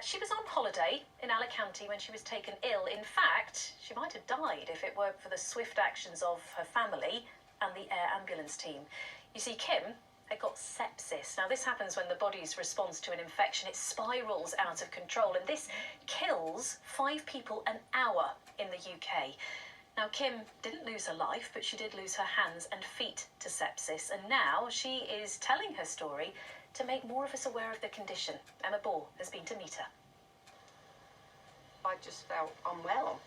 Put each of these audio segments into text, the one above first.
She was on holiday in Alicante when she was taken ill. In fact, she might have died if it weren't for the swift actions of her family and the air ambulance team. You see, Kim had got sepsis. Now, this happens when the body's response to an infection, it spirals out of control, and this kills 5 people an hour in the UK. Now, Kim didn't lose her life, but she did lose her hands and feet to sepsis, and now she is telling her story to make more of us aware of the condition. Emma Ball has been to meet her. I just felt unwell.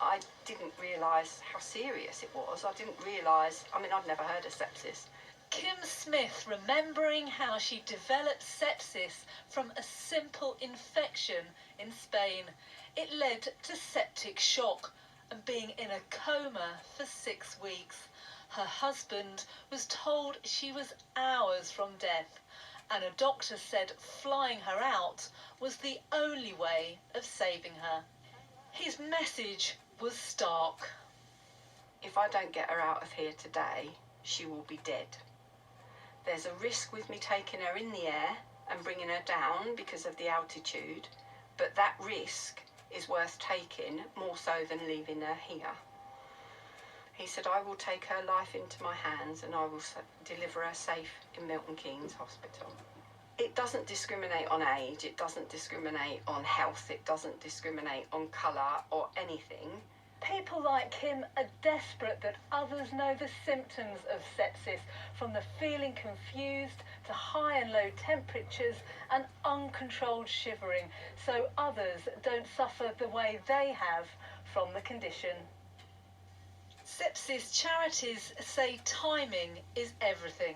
I didn't realise how serious it was. I didn't realise, I'd never heard of sepsis. Kim Smith remembering how she developed sepsis from a simple infection in Spain. It led to septic shock and being in a coma for 6 weeks. Her husband was told she was hours from death, and a doctor said flying her out was the only way of saving her. His message was stark. If I don't get her out of here today, she will be dead. There's a risk with me taking her in the air and bringing her down because of the altitude, but that risk is worth taking more so than leaving her here. He said, I will take her life into my hands and I will deliver her safe in Milton Keynes Hospital. It doesn't discriminate on age, it doesn't discriminate on health, it doesn't discriminate on colour or anything. People like Kim are desperate that others know the symptoms of sepsis, from the feeling confused to high and low temperatures and uncontrolled shivering, so others don't suffer the way they have from the condition. Sepsis charities say timing is everything.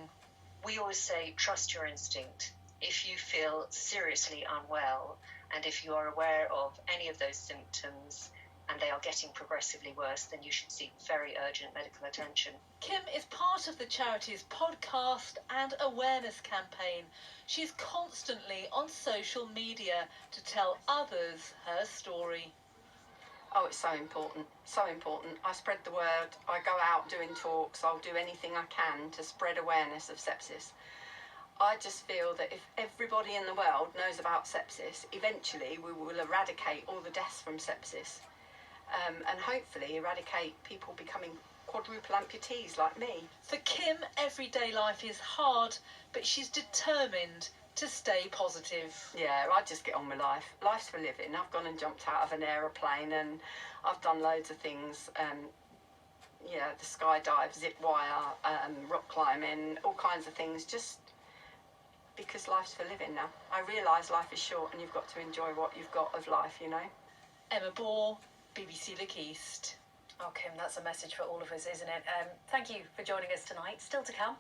We always say trust your instinct. If you feel seriously unwell and if you are aware of any of those symptoms and they are getting progressively worse, then you should seek very urgent medical attention. Kim is part of the charity's podcast and awareness campaign. She's constantly on social media to tell others her story. Oh, it's so important, so important. I spread the word, I go out doing talks, I'll do anything I can to spread awareness of sepsis. I just feel that if everybody in the world knows about sepsis, eventually we will eradicate all the deaths from sepsis. And hopefully eradicate people becoming quadruple amputees like me. For Kim, everyday life is hard, but she's determined to stay positive. Yeah, I just get on with life. Life's for living. I've gone and jumped out of an aeroplane and I've done loads of things. The skydive, zip wire, rock climbing, all kinds of things, just because life's for living now. I realise life is short and you've got to enjoy what you've got of life, you know. Emma Ball, BBC Look East. Oh, Kim, that's a message for all of us, isn't it? Thank you for joining us tonight. Still to come.